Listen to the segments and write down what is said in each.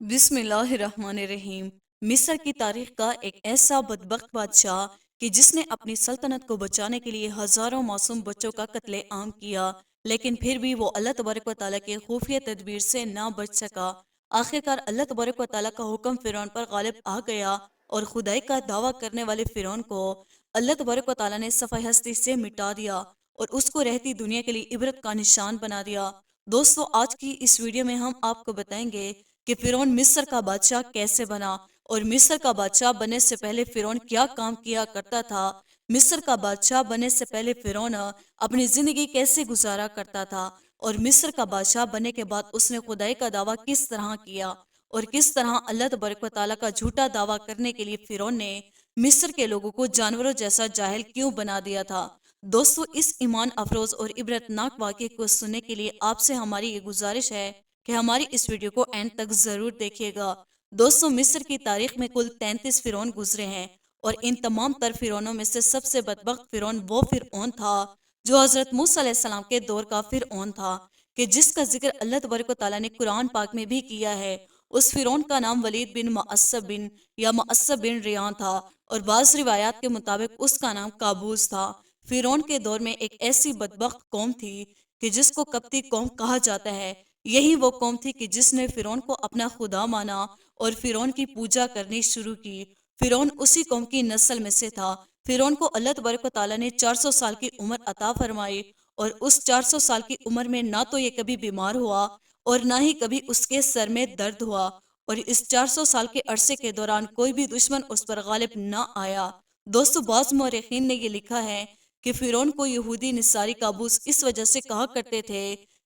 बिस्मिल्लाहिर्रहमानिर्रहीम। मिस्र की तारीख का एक ऐसा बदबख्त बादशाह कि जिसने अपनी सल्तनत को बचाने के लिए हजारों मासूम बच्चों का कत्ले आम किया, लेकिन फिर भी वो अल्लाह तबारक व तआला के खुफिया तदबीर से ना बच सका। आखिरकार अल्लाह तबारक व तआला का हुक्म फिरौन पर गालिब आ गया और खुदाई का दावा करने वाले फिरौन को अल्लाह तबारक व तआला ने सफ़े हस्ती से मिटा दिया और उसको रहती दुनिया के लिए इबरत का निशान बना दिया। दोस्तों, आज की इस वीडियो में हम आपको बताएंगे कि फिरौन मिस्र का बादशाह कैसे बना और मिस्र का बादशाह बनने से पहले फिरौन क्या काम किया करता था। मिस्र का बादशाह बनने से पहले फिरौन अपनी जिंदगी कैसे गुजारा करता था और मिस्र का बादशाह बनने के बाद उसने खुदाई का दावा किस तरह किया और किस तरह अल्लाह तबारक व तआला का झूठा दावा करने के लिए फिरौन ने मिस्र के लोगों को जानवरों जैसा जाहिल क्यों बना दिया था। दोस्तों, इस ईमान अफरोज और इबरतनाक वाक़े को सुनने के लिए आपसे हमारी ये गुजारिश है कि हमारी इस वीडियो को एंड तक जरूर देखिएगा। दोस्तों, मिस्र की तारीख में कुल 33 फिरौन गुजरे हैं और इन तमाम तर फिरौनों में से सबसे बदबख्त फिरौन वो फिरौन था जो हजरत मूसा अलैहिस्सलाम के दौर का फिरौन था, कि जिसका जिक्र अल्लाह तबारक व तआला ने कुरान पाक में भी किया है। उस फिरौन का नाम वलीद बिन मुअस्सब बिन या मुअस्सब बिन रियान था और बाज़ रिवायात के मुताबिक उसका नाम काबूस था। फिरौन के दौर में एक ऐसी बदबख्त कौम थी कि जिसको कप्ती कौम कहा जाता है। यही वो कौम थी कि जिसने फिरौन को अपना खुदा माना और फिरौन की पूजा करनी शुरू की। फिरौन उसी कौम की नस्ल में से था। फिरौन को अल्लाह तबारक व तआला ने 400 साल की उम्र अता फरमाई और उस 400 साल की उम्र में ना तो ये कभी बीमार हुआ और ना ही कभी उसके सर में दर्द हुआ, और इस 400 साल के अरसे के दौरान कोई भी दुश्मन उस पर गालिब ना आया। दोस्तों, बाज़ मौरखीन ने ये लिखा है कि फिरौन को यहूदी निसारी काबूस इस वजह से कहा करते थे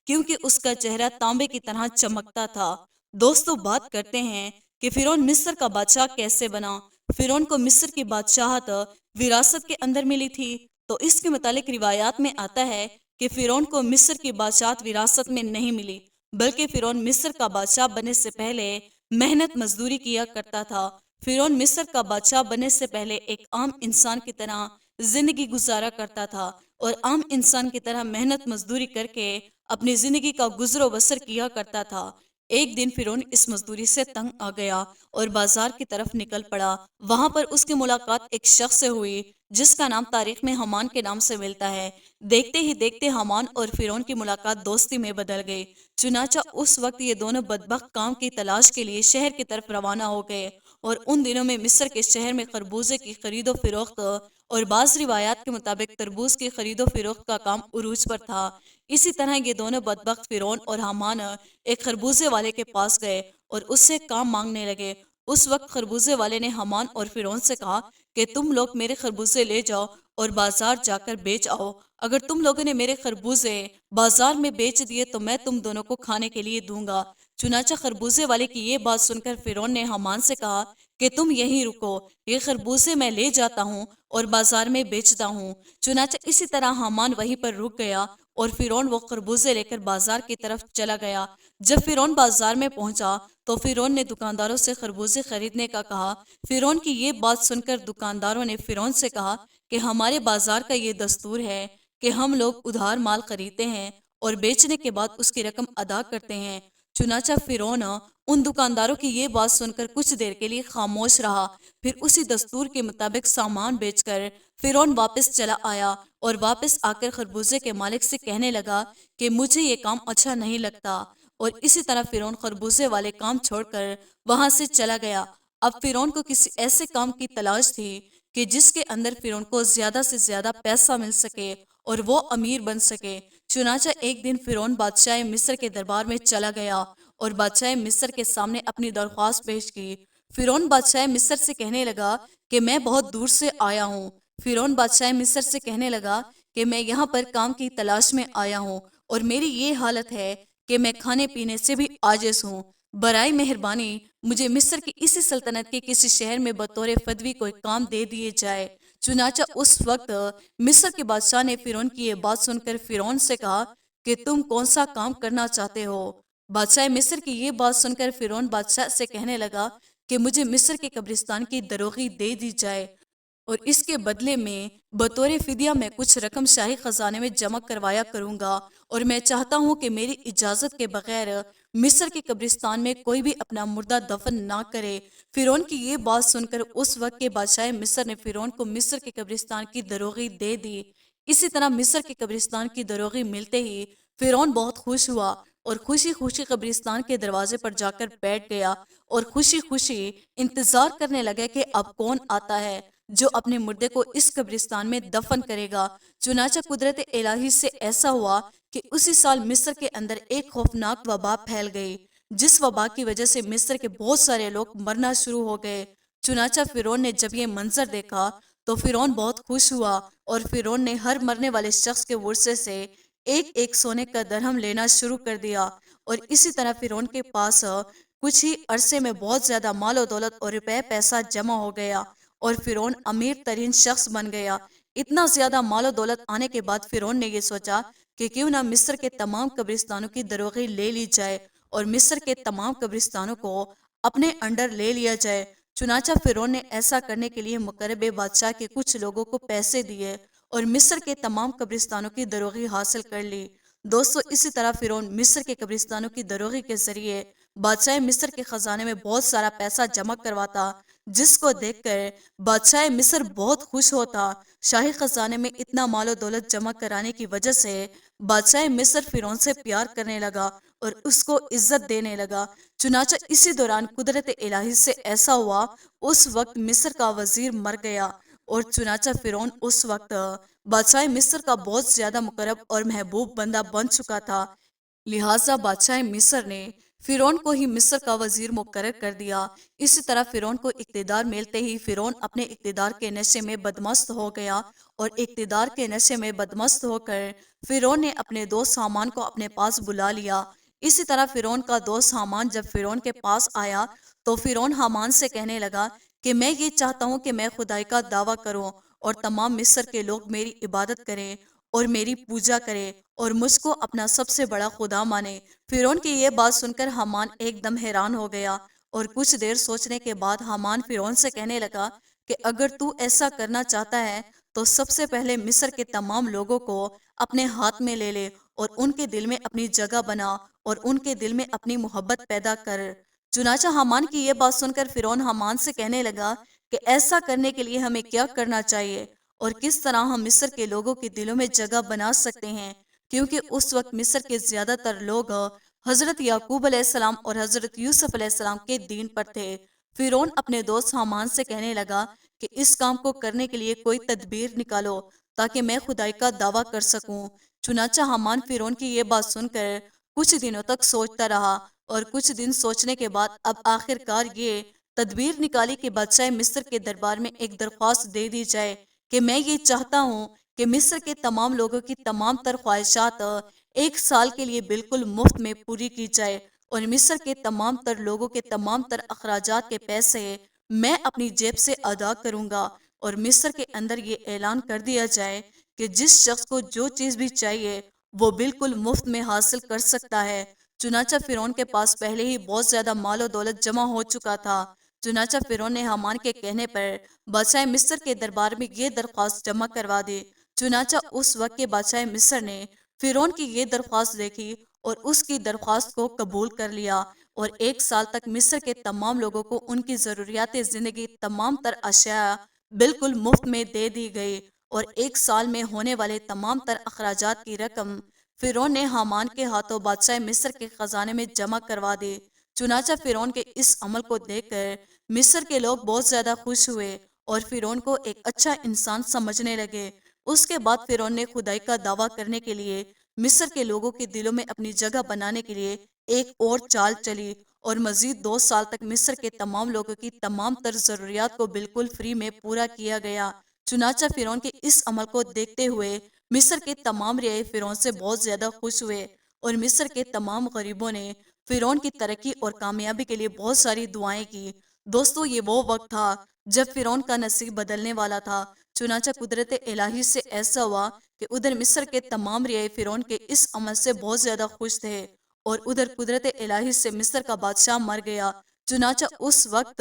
क्योंकि उसका चेहरा तांबे की तरह चमकता था। दोस्तों, बात करते हैं कि फिरौन मिस्र का बादशाह कैसे बना। फिरौन को मिस्र की बादशाहत विरासत के अंदर मिली थी। तो इसके मुतालिक रिवायात में आता है कि फिरौन को मिस्र की बादशाहत विरासत में नहीं मिली, बल्कि फिरौन मिस्र का बादशाह बनने से पहले मेहनत मजदूरी किया करता था। फिरौन मिस्र का बादशाह बनने से पहले एक आम इंसान की तरह जिंदगी गुजारा करता था और आम इंसान की तरह मेहनत मजदूरी करके अपनी जिंदगी का गुजरो बसर किया करता था। एक दिन फिरौन इस मजदूरी से तंग आ गया और बाजार की तरफ निकल पड़ा। वहां पर उसकी मुलाकात एक शख्स से हुई जिसका नाम तारीख में हमान के नाम से मिलता है। देखते ही देखते हमान और फिरौन की मुलाकात दोस्ती में बदल गई। चुनाचा उस वक्त ये दोनों बदबख्त काम की तलाश के लिए शहर की तरफ रवाना हो गए और उन दिनों में मिस्र के शहर में खरबूजे की खरीदो फरोख्त और बाज़ रिवायात के मुताबिक तरबूज की खरीदो फरोख्त का काम उरूज पर था। इसी तरह ये दोनों बदबख्त फिरौन और हामान एक खरबूजे वाले के पास गए और उससे काम मांगने लगे। उस वक्त खरबूजे वाले ने हामान और फिरौन से कहा कि तुम लोग मेरे खरबूजे ले जाओ और बाजार जाकर बेच आओ। अगर तुम लोगों ने मेरे खरबूजे बाजार में बेच दिए तो मैं तुम दोनों को खाने के लिए दूंगा। चुनाचा खरबूजे वाले की ये बात सुनकर फिरौन ने हामान से कहा कि तुम यहीं रुको, ये खरबूजे मैं ले जाता हूँ और बाजार में बेचता हूँ। चुनाचा इसी तरह हामान वहीं पर रुक गया और फिरौन वो खरबूजे लेकर बाजार की तरफ चला गया। जब फिरौन बाजार में पहुंचा तो फिरौन ने दुकानदारों से खरबूजे खरीदने का कहा। फिरौन की ये बात सुनकर दुकानदारों ने फिरौन से कहा कि हमारे बाजार का ये दस्तूर है कि हम लोग उधार माल खरीदते हैं और बेचने के बाद उसकी रकम अदा करते हैं। चुनाचा फिरौन उन दुकानदारों की ये बात सुनकर कुछ देर के लिए खामोश रहा। फिर उसी दस्तूर के मुताबिक सामान बेचकर फिरौन वापस चला आया और वापस आकर खरबूजे के मालिक से कहने लगा कि मुझे ये काम अच्छा नहीं लगता, और इसी तरह फिरौन खरबूजे वाले काम छोड़कर वहां से चला गया। अब फिरौन को किसी ऐसे काम की तलाश थी कि जिसके अंदर फिरौन को ज्यादा से ज्यादा पैसा मिल सके और वो अमीर बन सके। चुनाचा एक दिन फिरौन बादशाह मिस्र के दरबार में चला गया और बादशाह मिस्र के सामने अपनी दरख्वास्त पेश की। फिरौन बादशाह मिस्र से कहने लगा कि मैं बहुत दूर से आया हूँ। फिरौन बादशाह मिस्र से कहने लगा कि मैं यहाँ पर काम की तलाश में आया हूँ और मेरी ये हालत है कि मैं खाने पीने से भी आजिज हूँ। बराए मेहरबानी मुझे मिस्र की इसी सल्तनत के किसी शहर में बतौर फदवी कोई काम दे दिए जाए। चुनाचा उस वक्त मिस्र के बादशाह ने फिरौन की ये बात सुनकर फिरौन से कहा कि तुम कौन सा काम करना चाहते हो। बादशाह मिस्र की ये बात सुनकर फिरौन बादशाह से कहने लगा कि मुझे मिस्र के कब्रिस्तान की दरोगी दे दी जाए और इसके बदले में बतौर फिदिया मैं कुछ रकम शाही खजाने में जमा करवाया करूंगा, और मैं चाहता हूं कि मेरी इजाजत के बगैर مصر کے قبرستان میں کوئی بھی اپنا مردہ دفن نہ کرے۔ فرعون کی یہ بات سن کر اس وقت کے بادشاہ مصر نے فرعون کو مصر کے قبرستان کی دروغی دے دی۔ اسی طرح مصر کے قبرستان کی دروغی ملتے ہی فرعون بہت خوش ہوا اور خوشی خوشی قبرستان کے دروازے پر جا کر بیٹھ گیا اور خوشی خوشی انتظار کرنے لگا کہ اب کون آتا ہے جو اپنے مردے کو اس قبرستان میں دفن کرے گا۔ چنانچہ قدرت الہی سے ایسا ہوا کہ اسی سال مصر کے اندر ایک خوفناک وبا پھیل گئی، جس وبا کی وجہ سے مصر کے بہت سارے لوگ مرنا شروع ہو گئے۔ چنانچہ فرعون نے جب یہ منظر دیکھا تو فرعون بہت خوش ہوا اور فرعون نے ہر مرنے والے شخص کے ورثے سے ایک ایک سونے کا درہم لینا شروع کر دیا، اور اسی طرح فرعون کے پاس کچھ ہی عرصے میں بہت زیادہ مال و دولت اور روپے پیسہ جمع ہو گیا اور فرعون امیر ترین شخص بن گیا۔ اتنا زیادہ مال و دولت آنے کے بعد فرعون نے یہ سوچا کہ کیوں نہ مصر کے تمام قبرستانوں کی دروغی لے لی جائے اور مصر کے تمام قبرستانوں کو اپنے انڈر لے لیا جائے۔ چنانچہ فرعون نے ایسا کرنے کے لیے مقرب بادشاہ کے کچھ لوگوں کو پیسے دیے اور مصر کے تمام قبرستانوں کی دروغی حاصل کر لی۔ دوستو، اسی طرح فرعون مصر کے قبرستانوں کی دروغی کے ذریعے بادشاہ مصر کے خزانے میں بہت سارا پیسہ جمع کرواتا، جس کو دیکھ کر بادشاہ مصر بہت خوش ہوتا۔ شاہی خزانے میں اتنا مال و دولت جمع کرانے کی وجہ سے بادشاہ مصر فرعون سے پیار کرنے لگا اور اس کو عزت دینے لگا۔ چنانچہ اسی دوران قدرت الہی سے ایسا ہوا، اس وقت مصر کا وزیر مر گیا اور چنانچہ فرعون اس وقت بادشاہ مصر کا بہت زیادہ مقرب اور محبوب بندہ بن چکا تھا، لہٰذا بادشاہ مصر نے فرعون کو ہی مصر کا وزیر مقرر کر دیا۔ اسی طرح فرعون کو اقتدار ملتے ہی فرعون اپنے اقتدار کے نشے میں بدمست ہو گیا اور اقتدار کے نشے میں بدمست ہو کر فرعون نے اپنے دوست حامان کو اپنے پاس بلا لیا۔ اسی طرح فرعون کا دوست حامان جب فرعون کے پاس آیا تو فرعون حامان سے کہنے لگا کہ میں یہ چاہتا ہوں کہ میں خدائی کا دعویٰ کروں اور تمام مصر کے لوگ میری عبادت کریں اور میری پوجا کرے اور مجھ کو اپنا سب سے بڑا خدا مانے۔ فرعون کی یہ بات سن کر حامان ایک دم حیران ہو گیا اور کچھ دیر سوچنے کے بعد حامان فرعون سے کہنے لگا کہ اگر تو ایسا کرنا چاہتا ہے تو سب سے پہلے مصر کے تمام لوگوں کو اپنے ہاتھ میں لے لے اور ان کے دل میں اپنی جگہ بنا اور ان کے دل میں اپنی محبت پیدا کر۔ چنانچہ حامان کی یہ بات سن کر فرعون حامان سے کہنے لگا کہ ایسا کرنے کے لیے ہمیں کیا کرنا چاہیے اور کس طرح ہم مصر کے لوگوں کے دلوں میں جگہ بنا سکتے ہیں، کیونکہ اس وقت مصر کے زیادہ تر لوگ حضرت یعقوب علیہ السلام اور حضرت یوسف علیہ السلام کے دین پر تھے۔ فرعون اپنے دوست حامان سے کہنے لگا کہ اس کام کو کرنے کے لیے کوئی تدبیر نکالو تاکہ میں خدائی کا دعویٰ کر سکوں۔ چنانچہ حامان فرعون کی یہ بات سن کر کچھ دنوں تک سوچتا رہا اور کچھ دن سوچنے کے بعد اب آخر کار یہ تدبیر نکالی کہ بادشاہ مصر کے دربار میں ایک درخواست دے دی جائے کہ میں یہ چاہتا ہوں کہ مصر کے تمام لوگوں کی تمام تر خواہشات ایک سال کے لیے بالکل مفت میں پوری کی جائے اور مصر کے تمام تر لوگوں کے تمام تر اخراجات کے پیسے میں اپنی جیب سے ادا کروں گا، اور مصر کے اندر یہ اعلان کر دیا جائے کہ جس شخص کو جو چیز بھی چاہیے وہ بالکل مفت میں حاصل کر سکتا ہے۔ چنانچہ فرعون کے پاس پہلے ہی بہت زیادہ مال و دولت جمع ہو چکا تھا۔ چنانچہ فرعون نے حامان کے کہنے پر بادشاہ مصر کے دربار میں یہ درخواست جمع کروا دی۔ چنانچہ اس وقت کے بادشاہ مصر نے فرعون کی یہ درخواست دیکھی اور اس کی درخواست کو قبول کر لیا اور ایک سال تک مصر کے تمام لوگوں کو ان کی ضروریات زندگی تمام تر اشیاء بالکل مفت میں دے دی گئی، اور ایک سال میں ہونے والے تمام تر اخراجات کی رقم فرعون نے حامان کے ہاتھوں بادشاہ مصر کے خزانے میں جمع کروا دی۔ چنانچہ فرعون کے اس عمل کو دیکھ کر مصر کے لوگ بہت زیادہ خوش ہوئے اور فرعون کو ایک اچھا انسان سمجھنے لگے۔ اس کے بعد فرعون نے خدائی کا دعویٰ کرنے کے لیے مصر کے لوگوں کے دلوں میں اپنی جگہ بنانے کے لیے ایک اور چال چلی اور مزید 2 سال تک مصر کے تمام لوگوں کی تمام تر ضروریات کو بالکل فری میں پورا کیا گیا۔ چنانچہ فرعون کے اس عمل کو دیکھتے ہوئے مصر کے تمام رعایا فرعون سے بہت زیادہ خوش ہوئے اور مصر کے تمام غریبوں نے فرعون کی ترقی اور کامیابی کے لیے بہت ساری دعائیں کی۔ دوستو، یہ وہ وقت تھا جب فرعون کا نصیب بدلنے والا تھا۔ چنانچہ قدرت الہی سے ایسا ہوا کہ ادھر مصر کے تمام رعایا فرعون کے اس عمل سے بہت زیادہ خوش تھے اور ادھر قدرت الہی سے مصر کا بادشاہ مر گیا۔ چنانچہ اس وقت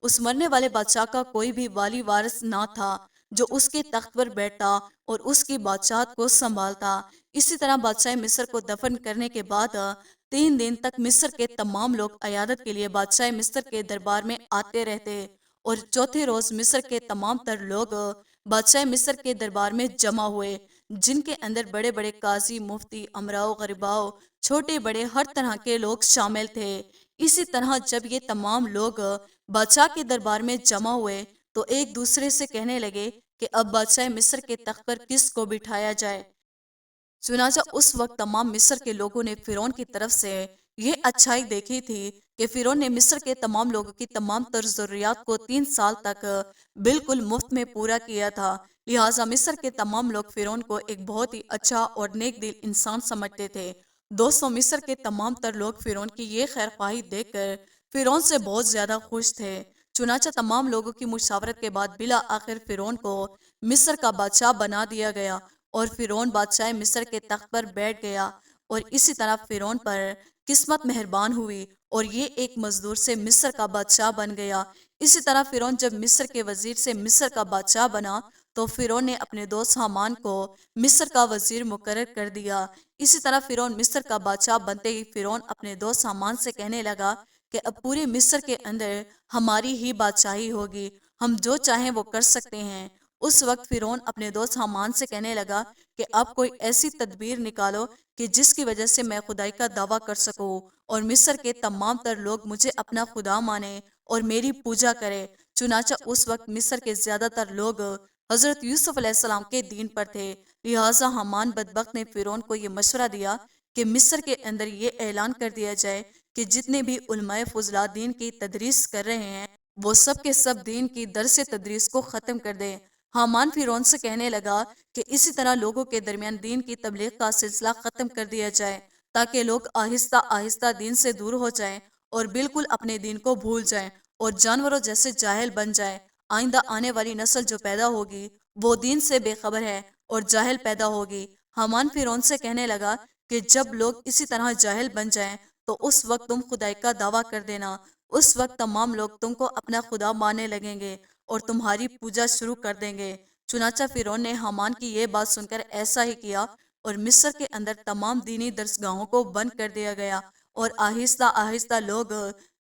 اس مرنے والے بادشاہ کا کوئی بھی والی وارث نہ تھا جو اس کے تخت پر بیٹھتا اور اس کی بادشاہت کو سنبھالتا۔ اسی طرح بادشاہ مصر کو دفن کرنے کے بعد 3 दिन तक मिस्र के तमाम लोग अयादत के लिए बादशाह मिस्र के दरबार में आते रहते और चौथे रोज मिस्र के तमाम तर लोग बादशाह मिस्र के दरबार में जमा हुए, जिनके अंदर बड़े बड़े काजी, मुफ्ती, अमराओ, गरीबाओ, छोटे बड़े हर तरह के लोग शामिल थे। इसी तरह जब ये तमाम लोग बादशाह के दरबार में जमा हुए तो एक दूसरे से कहने लगे कि अब बादशाह मिस्र के तख्त पर किस को बिठाया जाए। चुनाचा उस वक्त तमाम मिस्र के लोगों ने फिरौन की तरफ से ये अच्छाई देखी थी कि फिरौन ने मिस्र के तमाम लोगों की तमाम तर जरूरियात को 3 साल तक बिल्कुल मुफ्त में पूरा किया था। लिहाजा मिस्र के तमाम लोग फिरौन को एक बहुत ही अच्छा और नेक दिल इंसान समझते थे। दोस्तों, मिस्र के तमाम तर लोग फिरौन की ये खैरख्वाही देखकर फिरौन से बहुत ज्यादा खुश थे। चुनाचा तमाम लोगों की मुशावरत के बाद बिला आखिर फिरौन को मिस्र का बादशाह बना दिया गया और फिरौन बादशाह मिस्र के तख्त पर बैठ गया। और इसी तरह फिरौन पर किस्मत मेहरबान हुई और ये एक मजदूर से मिस्र का बादशाह बन गया। इसी तरह फिरौन जब मिस्र के वजीर से मिस्र का बादशाह बना तो फिरौन ने अपने दोस्त हामान को मिस्र का वजीर मुकर्रर कर दिया। इसी तरह फिरौन मिस्र का बादशाह बनते ही फिरौन अपने दोस्त हामान से कहने लगा कि अब पूरे मिस्र के अंदर हमारी ही बादशाही होगी, हम जो चाहें वो कर सकते हैं। उस वक्त फिरौन अपने दोस्त हामान से कहने लगा कि अब कोई ऐसी तदबीर निकालो कि जिसकी वजह से मैं खुदाई का दावा कर सकूं और मिस्र के तमाम तर लोग मुझे अपना खुदा माने और मेरी पूजा करें। चुनाचा उस वक्त मिस्र के ज्यादातर लोग हजरत यूसुफ अलैहिस्सलाम के दीन पर थे। लिहाजा हामान बदबख्त ने फिरौन को ये मशवरा दिया कि मिस्र के अंदर ये ऐलान कर दिया जाए कि जितने भी उलमाए फुजला दीन की तदरीस कर रहे हैं वो सब के सब दीन की दरस तदरीस को ख़त्म कर दें। हामान फिरौन से कहने लगा कि इसी तरह लोगों के दरमियान दीन की तबलीग का सिलसिला ख़त्म कर दिया जाए ताकि लोग आहिस्ता आहिस्ता दीन से दूर हो जाएं और बिल्कुल अपने दीन को भूल जाएं और जानवरों जैसे जाहिल बन जाएं। आइंदा आने वाली नस्ल जो पैदा होगी वो दीन से बेखबर है और जाहिल पैदा होगी। हामान फिरौन से कहने लगा कि जब लोग इसी तरह जाहिल बन जाएं तो उस वक्त तुम खुदाई का दावा कर देना। उस वक्त तमाम लोग तुमको अपना खुदा मानने लगेंगे और तुम्हारी पूजा शुरू कर देंगे। चुनाचा फिरौन ने हामान की ये बात सुनकर ऐसा ही किया और मिस्र के अंदर तमाम दीनी दरसगाहों को बंद कर दिया गया और आहिस्ता आहिस्ता लोग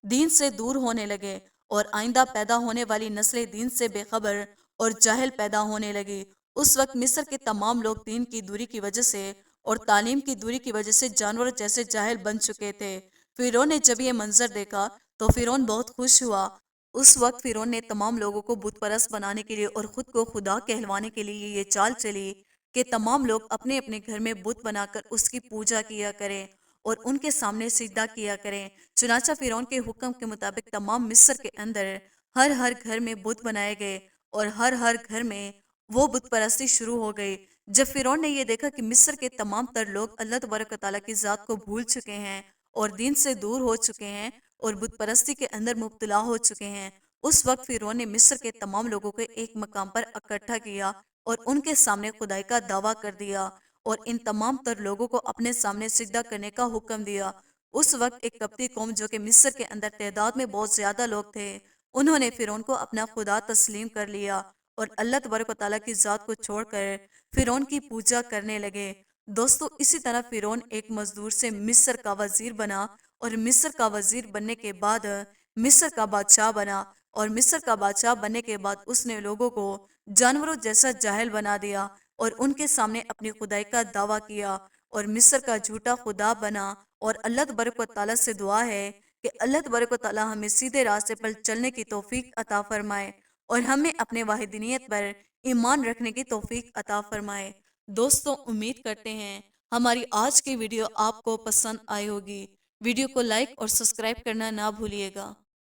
दीन से दूर होने लगे और आइंदा पैदा होने वाली नस्लें दीन से बेखबर और जाहिल पैदा होने लगी। उस वक्त मिस्र के तमाम लोग दीन की दूरी की वजह से और तालीम की दूरी की वजह से जानवर जैसे जाहिल बन चुके थे। फिरौन ने जब ये मंजर देखा तो फिरौन बहुत खुश हुआ। उस वक्त फिरौन ने तमाम लोगों को बुत परस्त बनाने के लिए और खुद को खुदा कहलवाने के लिए ये चाल चली कि तमाम लोग अपने अपने घर में बुत बनाकर उसकी पूजा किया करें और उनके सामने सिजदा किया करें। चुनाचा फिरौन के हुक्म के मुताबिक तमाम मिस्र के अंदर हर घर में बुत बनाए गए और हर घर में वो बुत परस्ती शुरू हो गई। जब फिरौन ने यह देखा कि मिस्र के तमाम तर लोग अल्लाह तबारक व तआला की ज़ात को भूल चुके हैं और दीन से दूर हो चुके हैं और बुत परस्ती के अंदर मुब्तला हो चुके हैं, उस वक्त फिरौन ने मिस्र के तमाम लोगों को एक मकाम पर इकट्ठा किया और उनके सामने खुदाई का दावा कर दिया और इन तमाम तर लोगों को अपने सामने सिजदा करने का हुक्म दिया। उस वक्त एक कप्ती कौम जो कि मिस्र के अंदर तादाद में बहुत ज्यादा लोग थे, उन्होंने फिरौन को अपना खुदा तस्लीम कर लिया और अल्लाह तबारक व तआला की ज़ात को छोड़कर फिरौन की पूजा करने लगे। दोस्तों, इसी तरह फिरौन एक मजदूर से मिस्र का वजीर बना और मिस्र का वजीर बनने के बाद मिस्र का बादशाह बना और मिस्र का बादशाह बनने के बाद उसने लोगों को जानवरों जैसा जाहिल बना दिया और उनके सामने अपनी खुदाई का दावा किया और मिस्र का झूठा खुदा बना। और अल्लाह तबारक व तआला से दुआ है कि अल्लाह तबारक व तआला हमें सीधे रास्ते पर चलने की तौफीक अता फरमाए और हमें अपने वाहिदनियत पर ईमान रखने की तौफीक अता फरमाए। दोस्तों, उम्मीद करते हैं हमारी आज की वीडियो आपको पसंद आई होगी। वीडियो को लाइक और सब्सक्राइब करना ना भूलिएगा।